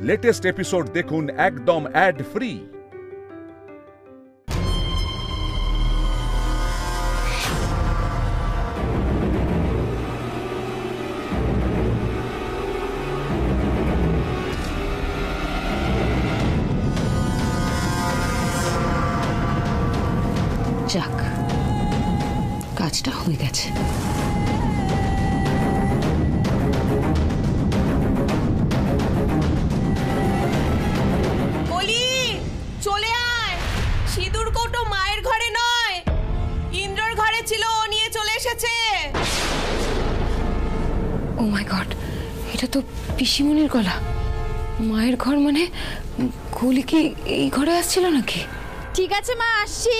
Latest episode দেখুন একদম add free. যাক, কাজটা হয়ে গেছে। বলি, চলে আয়। সিঁদুর কৌটো মায়ের ঘরে নয়, ইন্দ্রর ঘরে ছিল, ও নিয়ে চলে এসেছে। ও মাই গড, এটা তো পিসিমণির গলা। মায়ের ঘর মানে কলি কি এই ঘরে আসছিল নাকি? ঠিক আছে মা, আসছি।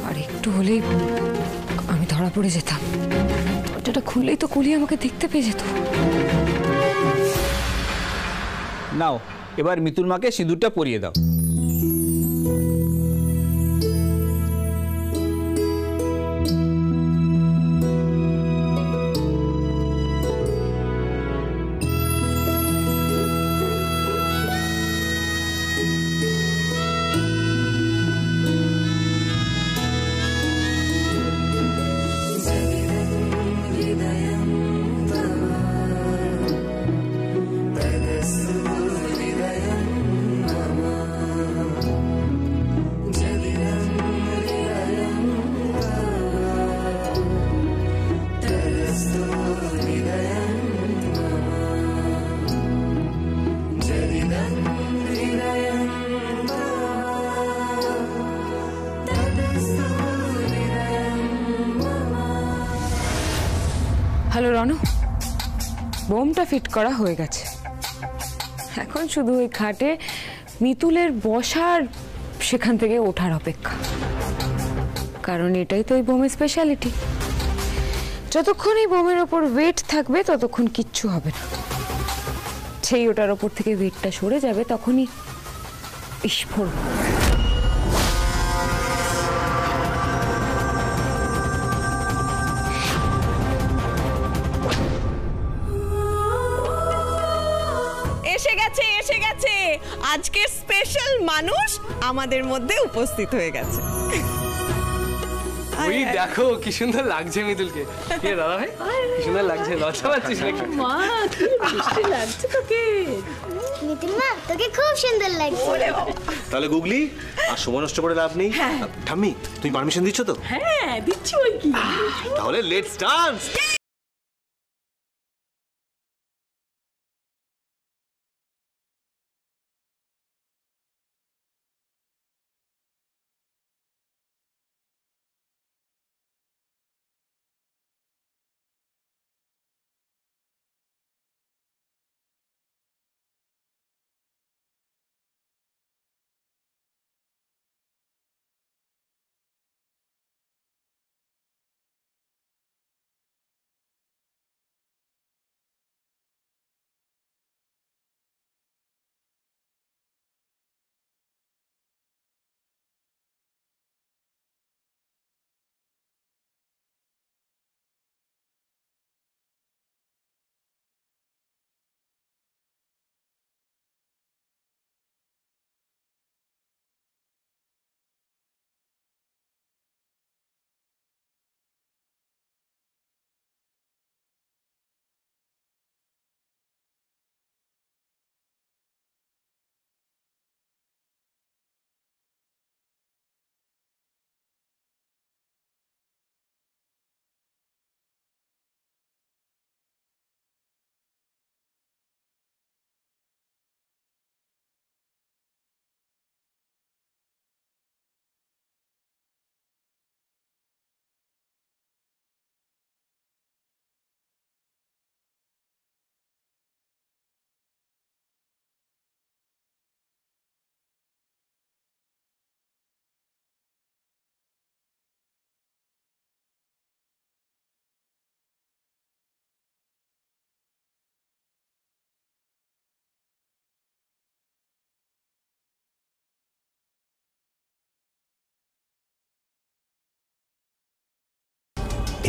আর একটু হলেই আমি ধরা পড়ে যেতাম। দরজাটা খুললেই তো কলি আমাকে দেখতে পেয়ে যেত। নাও, এবার মিতুর মাকে সিঁদুরটা পরিয়ে দাও। হ্যালো রনু, বোমটা ফিট করা হয়ে গেছে। এখন শুধু ওই খাটে মিতুলের বসার, সেখান থেকে ওঠার অপেক্ষা। কারণ এটাই তো ওই বোমের স্পেশালিটি। যতক্ষণ এই বোমের ওপর ওয়েট থাকবে ততক্ষণ কিচ্ছু হবে না। সেই ওটার ওপর থেকে ওয়েটটা সরে যাবে, তখনই বিস্ফোরণ। এসে গেছে, এসে গেছে। আজকের স্পেশাল মানুষ আমাদের মধ্যে উপস্থিত হয়ে গেছে। ওই দেখো কি সুন্দর লাগছে মিতুলকে। কে দাদা ভাই, কি সুন্দর লাগছে। লজ্জা পাচ্ছিস নাকি? মা, কি মিষ্টি লাগছে তোকে। মিতুল মা, তোকে খুব সুন্দর লাগছে। তাহলে গুগলি আর সময় নষ্ট করে লাভ নেই। ঠাম্মি, তুমি পারমিশন দিচ্ছ তো? হ্যাঁ দিচ্ছি। ওই কি, তাহলে লেটস ডান্স।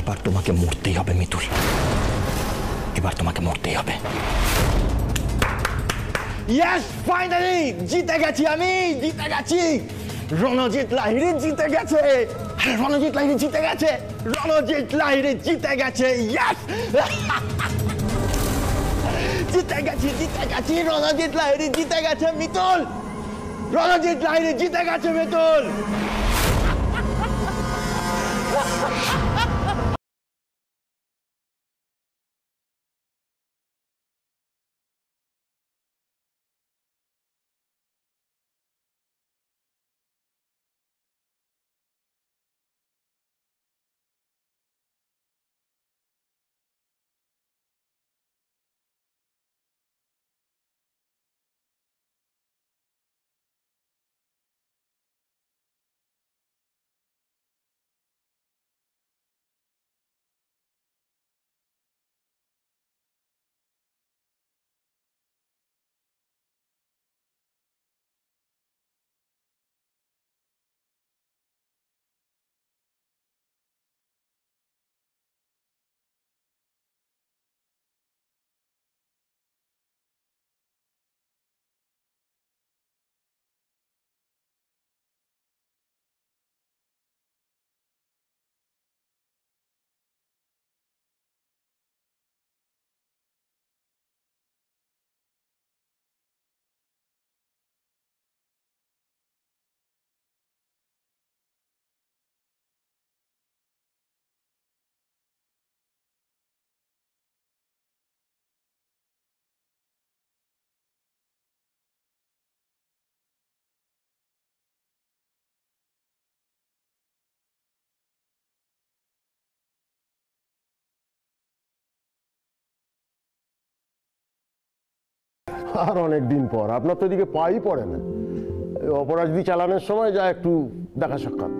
এবার তোমাকে মরতেই হবে মিতুল, এবার তোমাকে মরতেই হবে। ইয়েস, ফাইনালি জিতে গেছি আমি, জিতে গেছি। রণজিৎ লাহিড়ী জিতে গেছে, রণজিৎ লাহিড়ী জিতে গেছে, রণজিৎ লাহিড়ী জিতে গেছে। ইয়েস, জিতে গেছি, জিতে গেছি, রণজিৎ লাহিড়ী জিতে গেছে মিতুল, রণজিৎ লাহিড়ী জিতে গেছে মিতুল। আর অনেকদিন পর, আপনার তো এদিকে পাই পড়ে না। অপরাজদি চালানোর সময় যা একটু দেখা সাক্ষাৎ।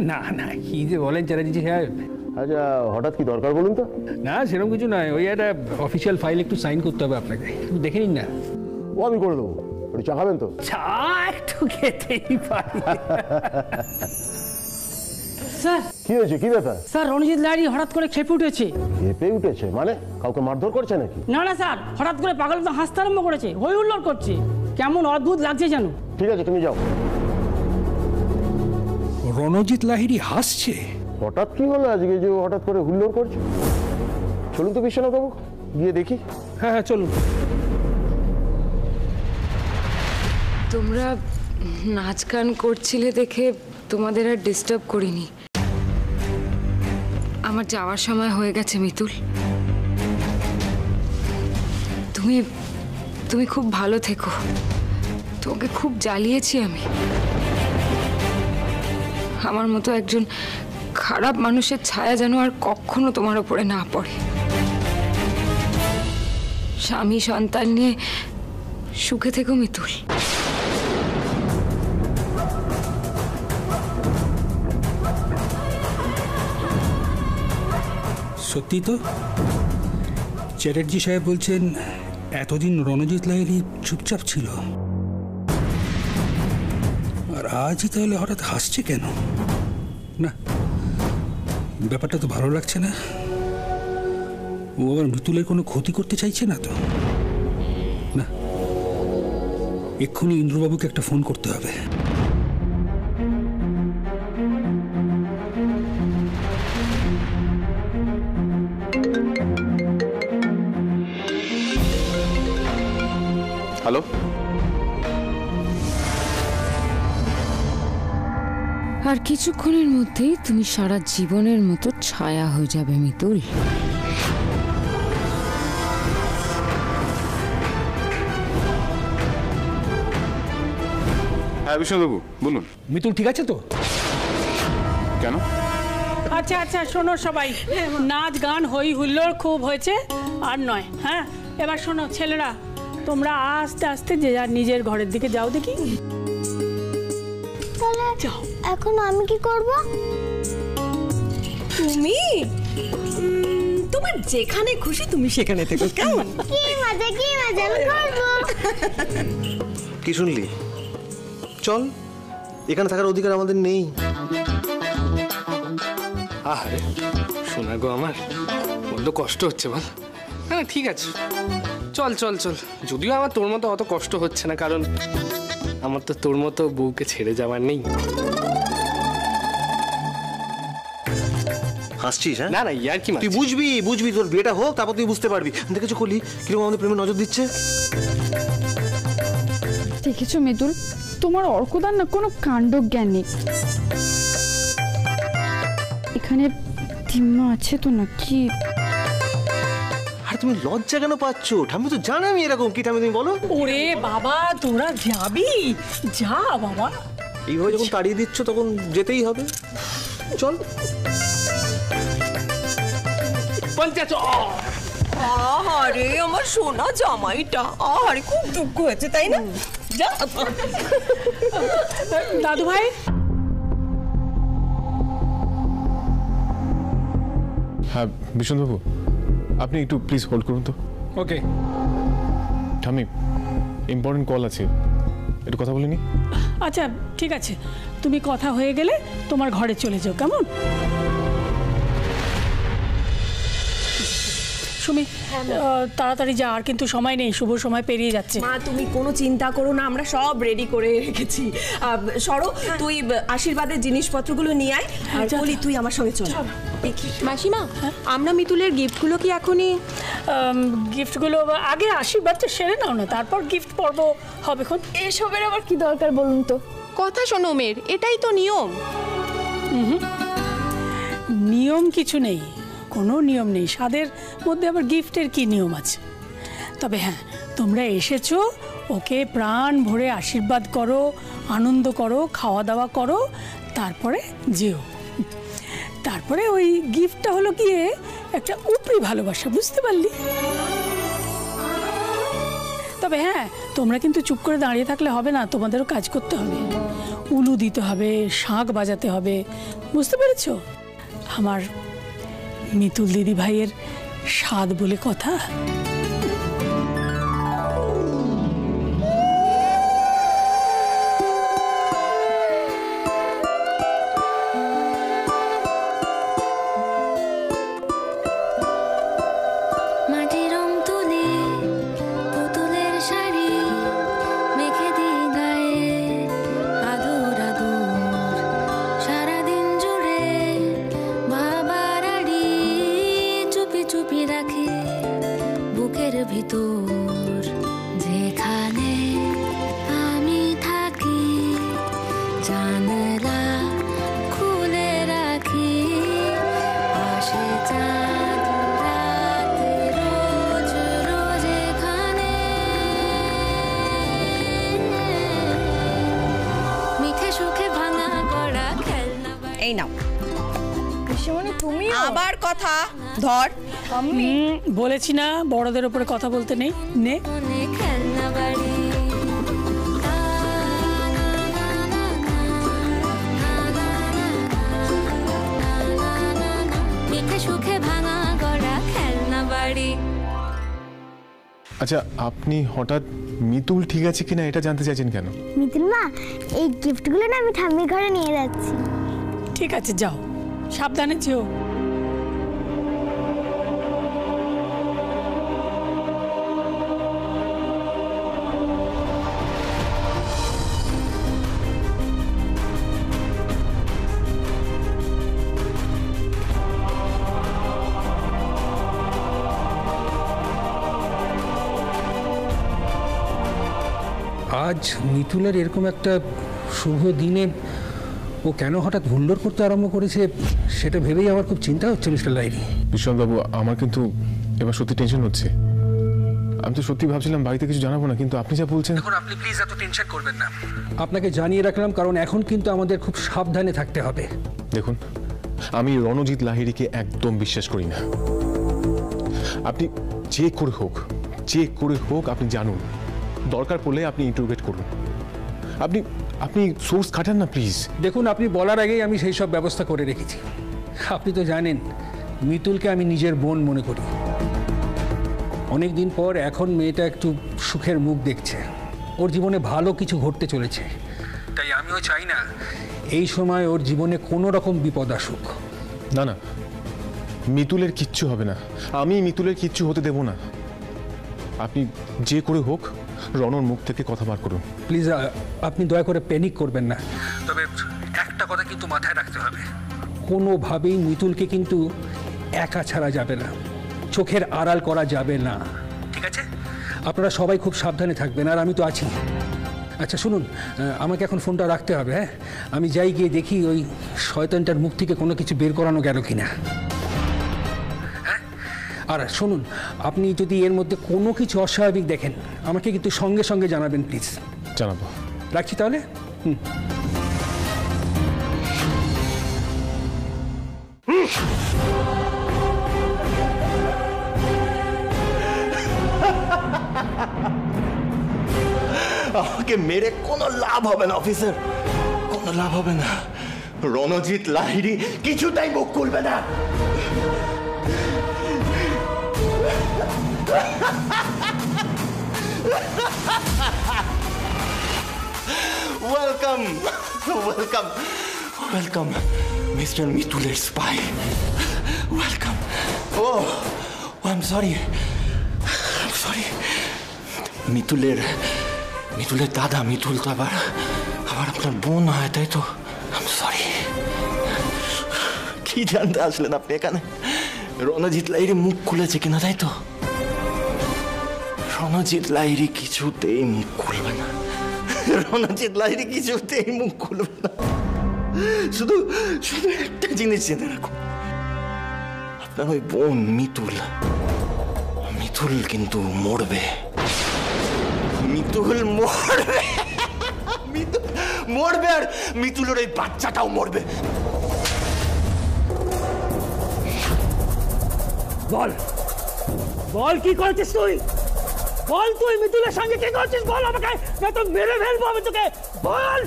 না না, কি যে বলেন চ্যাটার্জি সাহেব। আচ্ছা, হঠাৎ কি দরকার বলুন তো? না সেরকম কিছু নয়, ওই একটা অফিসিয়াল ফাইল একটু সাইন করতে হবে আপনাকে, একটু দেখে নিন না। ও আমি করে দেবো। একটু চা খাবেন তো? চা একটু খেতেই পারি। স্যার কি হয়েছে, কি ব্যাপার? স্যার রণজিৎ লাহিড়ী হঠাৎ করে খেপে উঠেছে। খেপে উঠেছে মানে? কাউকে মারধর করছে নাকি? না না স্যার, হঠাৎ করে পাগল তো হাসতে আরম্ভ করেছে, হই হুল্লোড় করছে, কেমন অদ্ভুত লাগছে যেন। ঠিক আছে, তুমি যাও। রণজিৎ লাহিড়ী হাসছে? হঠাৎ কি হলো আজকে যে হঠাৎ করে হুল্লোড় করছে? চলুন তো বিশ্বনাথ বাবু, গিয়ে দেখি। হ্যাঁ হ্যাঁ চলুন। তোমরা নাচ গান করছিলে দেখে তোমাদের আর ডিস্টার্ব করিনি। আমার যাওয়ার সময় হয়ে গেছে মিতুল। তুমি তুমি খুব ভালো থেকো। তোমাকে খুব জ্বালিয়েছি আমি। আমার মতো একজন খারাপ মানুষের ছায়া যেন আর কখনো তোমার ওপরে না পড়ে। স্বামী সন্তান নিয়ে সুখে থেকো মিতুল। সত্যি তো চ্যাটার্জি সাহেব বলছেন এতদিন রণজিৎ লাহিড়ী চুপচাপ ছিল, আর আজই তাহলে হঠাৎ হাসছে কেন? না, ব্যাপারটা তো ভালো লাগছে না। ও আবার মিতুলের কোনো ক্ষতি করতে চাইছে না তো? না, এক্ষুনি ইন্দ্রবাবুকে একটা ফোন করতে হবে। হ্যালো, আর কিছুক্ষণের মধ্যেই তুমি সারা জীবনের মতো ছায়া হয়ে যাবে মিতুল। হ্যাঁ বিষ্ণুবাবু বলুন। মিতুল ঠিক আছে তো? কেন? আচ্ছা আচ্ছা শোনো সবাই, নাচ গান হই হুল্লোড় খুব হয়েছে, আর নয়। হ্যাঁ, এবার শোনো ছেলেরা, তোমরা আস্তে আস্তে যে যার নিজের ঘরের দিকে যাও দেখি। যাও। এখন আমি কি করব? তুমি তোমার যেখানে খুশি তুমি সেখানে থেকো, কেমন? কি মজা, কি মজা, আমি করব। কি শুনলি? চল, এখানে থাকার অধিকার আমাদের নেই। আরে শোনা গো আমার বড্ড কষ্ট হচ্ছে বল। না না ঠিক আছে, চল চল চল। যদিও আমার তোর মতো অত কষ্ট হচ্ছে না, কারণ আমার তো তোর মতো বউকে ছেড়ে যাওয়ার নেই। হাসছিস? হ্যাঁ না না ইয়ার কি, তুই বুঝবি বুঝবি, তোর বিয়েটা হোক তারপর তুই বুঝতে পারবি। দেখেছো কলি কিরকম আমাদের প্রেমে নজর দিচ্ছে? দেখেছো মৃদুল, তোমার অর্কদার না কোনো কাণ্ডজ্ঞান নেই। এখানে দিম্মা আছে তো নাকি? আর তুমি লজ্জা কেন পাচ্ছ? ঠাম্মি তো জানে আমি এরকম। কি ঠাম্মি তুমি বলো? ওরে বাবা তোরা যাবি, যা বাবা। এইভাবে যখন তাড়িয়ে দিচ্ছ তখন যেতেই হবে, চল। আরে আমার সোনা জামাইটা, আরে খুব দুঃখ হয়েছে তাই না? যা দাদু ভাই। হ্যাঁ বিষ্ণুবাবু, আপনি একটু প্লিজ হোল্ড করুন তো। ওকে ঠাম্মি, ইম্পর্টেন্ট কল আছে, একটু কথা বলিনি? আচ্ছা ঠিক আছে, তুমি কথা হয়ে গেলে তোমার ঘরে চলে যাও, কেমন? সুমি তাড়াতাড়ি যা, আর কিন্তু সময় নেই, শুভ সময় পেরিয়ে যাচ্ছে। মা তুমি কোনো চিন্তা করো না, আমরা সব রেডি করে রেখেছি। সরো তুই আশীর্বাদের জিনিসপত্রগুলো নিয়ে আয়, আর বলি তুই আমার সঙ্গে চল। মাসিমা, আমরা মিতুলের গিফটগুলো কি এখনই? গিফটগুলো আগে আশীর্বাদটা সেরে নাও না, তারপর গিফট পর্ব হবে। এসবের আবার কি দরকার বলুন তো? কথা শোনো মেয়ের, এটাই তো নিয়ম। নিয়ম কিছু নেই, কোনো নিয়ম নেই। স্বাদের মধ্যে আবার গিফটের কি নিয়ম আছে? তবে হ্যাঁ, তোমরা এসেছো, ওকে প্রাণ ভরে আশীর্বাদ করো, আনন্দ করো, খাওয়া দাওয়া করো, তারপরে যেও। তারপরে ওই গিফটটা হলো গিয়ে একটা উপরি ভালোবাসা, বুঝতে পারলি? তবে হ্যাঁ, তোমরা কিন্তু চুপ করে দাঁড়িয়ে থাকলে হবে না, তোমাদেরও কাজ করতে হবে। উলু দিতে হবে, শাঁখ বাজাতে হবে, বুঝতে পেরেছো? আমার মিতুল দিদি ভাইয়ের স্বাদ বলে কথা। ভিতর যেখানে আমি থাকি, জানলা খুলে রাখি, আসে চাঁদ রাতে রোজ রোজ এখানে, মিঠে সুখে ভাঙা গড়া খেলনা। এই নাও। তুমি আবার কথা ধর। বলেছি না বড়দের উপরে কথা বলতে নেই। নে খেলনা বাড়ি, মিঠে সুখে ভাঙা গড়া খেলনা বাড়ি। আচ্ছা, আপনি হঠাৎ মিতুল ঠিক আছে কিনা এটা জানতে চাইছেন কেন? মিতুল মা, এই গিফটগুলো না আমি ঠাম্মির ঘরে নিয়ে যাচ্ছি। ঠিক আছে, যাও, সাবধানে যেও। আজ মিতুলের এরকম একটা শুভ দিনে ও কেন হঠাৎ হুল্লোড় করতে আরম্ভ করেছে সেটা ভেবেই আমার খুব চিন্তা হচ্ছে মিস্টার লাহিড়ী। বিশ্বনাথবাবু, আমার কিন্তু এবার সত্যি টেনশন হচ্ছে। আমি তো সত্যি ভাবছিলাম বাড়িতে কিছু জানাবো না, কিন্তু আপনি যা বলছেন। দেখুন, আপনি প্লিজ এত টেনশন করবেন না। আপনাকে জানিয়ে রাখলাম কারণ এখন কিন্তু আমাদের খুব সাবধানে থাকতে হবে। দেখুন, আমি রণজিৎ লাহিড়ীকে একদম বিশ্বাস করি না। আপনি যে করে হোক আপনি জানুন, দরকার পড়লে আপনি ইন্টারোগেট করুন। আপনি সোর্স খাটান না প্লিজ। দেখুন, আপনি বলার আগেই আমি সেই সব ব্যবস্থা করে রেখেছি। আপনি তো জানেন মিতুলকে আমি নিজের বোন মনে করি। অনেক দিন পর এখন মেয়েটা একটু সুখের মুখ দেখছে, ওর জীবনে ভালো কিছু ঘটতে চলেছে। তাই আমিও চাই না এই সময় ওর জীবনে কোনো রকম বিপদ আসুক। না না, মিতুলের কিচ্ছু হবে না, আমি মিতুলের কিচ্ছু হতে দেব না। আপনি যে করে হোক রণর মুখ থেকে কথা বার করুন প্লিজ। আপনি দয়া করে প্যানিক করবেন না, তবে একটা কথা কিন্তু মাথায় রাখতে হবে, কোনোভাবেই মিতুলকে কিন্তু একা ছাড়া যাবে না, চোখের আড়াল করা যাবে না, ঠিক আছে? আপনারা সবাই খুব সাবধানে থাকবেন, আর আমি তো আছি। আচ্ছা শুনুন, আমাকে এখন ফোনটা রাখতে হবে, হ্যাঁ? আমি যাই গিয়ে দেখি ওই শয়তানটার মুখ থেকে কোনো কিছু বের করানো গেল কিনা। হ্যাঁ, আর শুনুন, আপনি যদি এর মধ্যে কোনো কিছু অস্বাভাবিক দেখেন আমাকে কিন্তু সঙ্গে সঙ্গে জানাবেন প্লিজ। জানাবো। রাখছি তাহলে। আমাকে মেরে কোনো লাভ হবে না অফিসার, কোনো লাভ হবে না। রণজিৎ লাহিড়ী কিছুতেই মুখ খুলবে না। ওয়েলকাম ওয়েলকাম ওয়েলকাম মিস্টার মিতুলের স্পাই, ওয়েলকাম। ও আই এম সরি, মিতুলের দাদা মিতুল তো আবার আপনার বোন হয়, তাই তো? I am sorry. কি জানতে আসলেন আপনি এখানে? রণজিৎ লাহিড়ী মুখ খুলেছে কিনা, তাই তো? রণজিৎ লাহিড়ী কিছুতেই মুখ খুলবে না, রণজিৎ লাহিড়ী কিছুতেই মুখ খুলবে না। শুধু একটা জিনিস জেনে রাখুন, আপনার ওই বোন মিতুল কিন্তু মরবে, মিতুল মরবে, আর মিতুলের ওই বাচ্চাটাও মরবে। বল কি করছিস তুই? বল তুই মিতুলের সঙ্গে কি করছিস? বল আমাকে, না তো মেরে ফেলবো আমি তোকে। বল।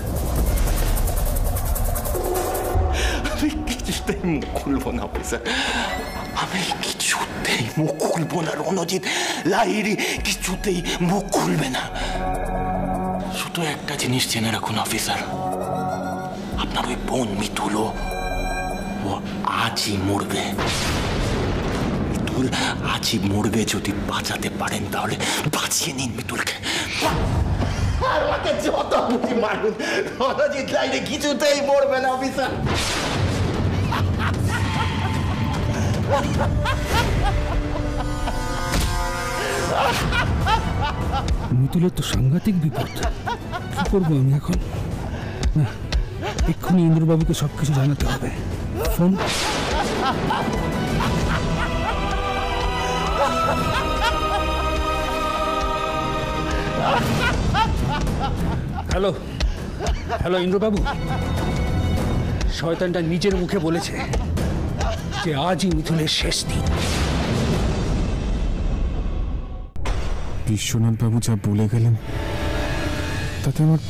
আমি কিছুতেই মুখ খুলবো না অফিসার, আমি কিছুতেই মুখ খুলবো না। রণজিৎ লাহিড়ী কিছুতেই মুখ খুলবে না। শুধু একটা জিনিস জেনে রাখুন অফিসার, আপনার ওই বোন মিতুল ও আজই মরবে। মিতুল আজই মরবে, যদি বাঁচাতে পারেন তাহলে বাঁচিয়ে নিন মিতুলকে। আর আমাকে যত বুঝি মারুন, রণজিৎ লাহিড়ী কিছুতেই মরবে না অফিসার। মিতুলের তো সাংঘাতিক বিপদ, কি করবো আমি এখন? না, এক্ষুনি ইন্দ্রবাবুকে সবকিছু জানাতে হবে। ফোন। হ্যালো হ্যালো ইন্দ্রবাবু, শয়তানটা নিজের মুখে বলেছে যে আজই মিথুনের শেষ দিন। বিশ্বনাথ বাবু যা বলে গেলেন তাতে আমার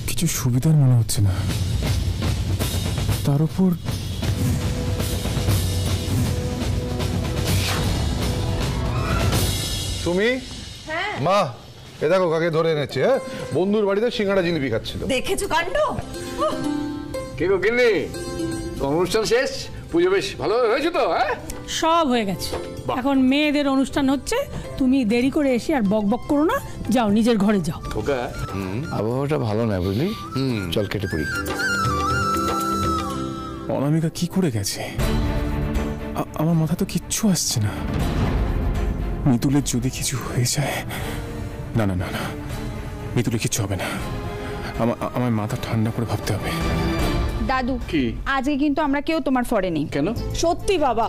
কিছু সুবিধার মনে হচ্ছে না। তার উপর তুমি মা, এ দেখো কাকে ধরে এনেছে। হ্যাঁ, বন্ধুর বাড়িতে সিঙ্গাড়া জিলিপি খাচ্ছিল। দেখেছো কাণ্ড? কে গো গিন্নি, অনুষ্ঠান শেষ? পুজো বেশ ভালো হয়েছে তো? হ্যাঁ, সব হয়ে গেছে। এখন মেয়েদের অনুষ্ঠান হচ্ছে, তুমি দেরি করে এসে আর বকবক করো না, যাও নিজের ঘরে যাও। খোকা, আবহাওয়াটা ভালো না বুঝলি? চল কেটে পড়ি। অনামিকা কি করে গেছে? আমার মাথা তো কিচ্ছু আসছে না। মিতুলের যদি কিছু হয়ে যায়। না না না না, মিতুলের কিচ্ছু হবে না। আমার মাথা ঠান্ডা করে ভাবতে হবে। দাদু, কি আজকে কিন্তু আমরা কেউ তোমার ফরে নেই। কেন? সত্যি বাবা,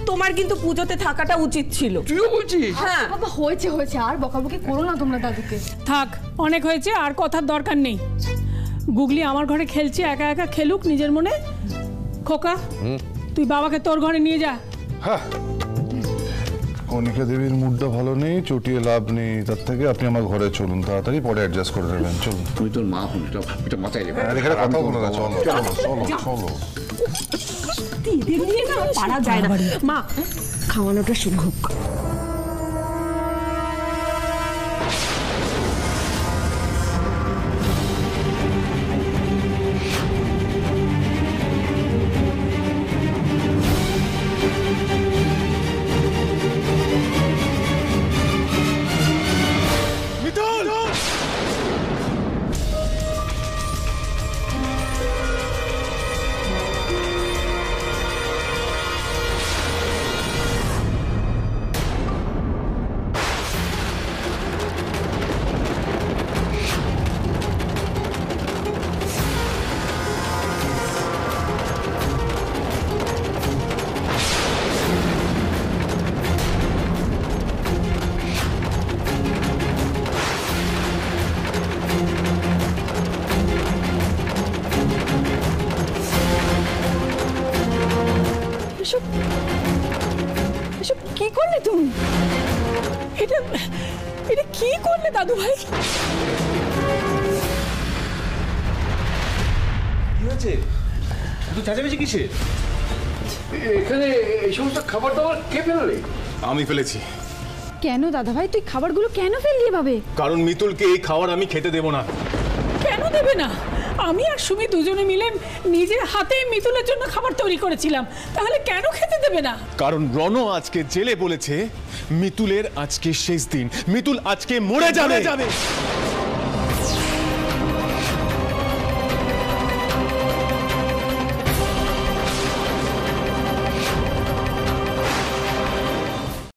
তোমার কিন্তু পুজোতে থাকাটা উচিত ছিল। তুইও বলছিস? হ্যাঁ বাবা, হয়েছে আর বকাবকি করো না তোমরা দাদুকে। থাক, অনেক হয়েছে, আর কথার দরকার নেই। গুগলি আমার ঘরে খেলছে, একা একা খেলুক নিজের মনে। খোকা, তুই বাবাকে তোর ঘরে নিয়ে যা। হ্যাঁ, কণিকা দেবীর মুডটা ভালো নেই, চটিয়ে লাভ নেই। তার থেকে আপনি আমার ঘরে চলুন, তাড়াতাড়ি পরে অ্যাডজাস্ট করে নেবেন। চলুন। তুই তোর মা হন, এটা মাথায় রেখে। এখানে কথা বলো না, চলো চলো চলো চলো। পারা যায় না। মা, খাওয়ানোটা শুরু হোক। এসব এসব কি করলে তুমি? এটা এটা কি করলে দাদু ভাই? কি হয়েছে? তুই চেঁচামেচি কিসের? এখানে এই সমস্ত খাবার দাবার কে ফেললে? আমি ফেলেছি। কেন দাদা ভাই তুই খাবারগুলো কেন ফেললি এভাবে? কারণ মিতুলকে এই খাবার আমি খেতে দেব না। কেন দেবে না? আমি আর সুমি দুজনে মিলে নিজের হাতে মিতুলের জন্য খাবার তৈরি করেছিলাম, তাহলে কেন খেতে দেবে না? কারণ রণ আজকে জেলে বলেছে মিতুলের আজকে শেষ দিন, মিতুল আজকে মরে যাবে।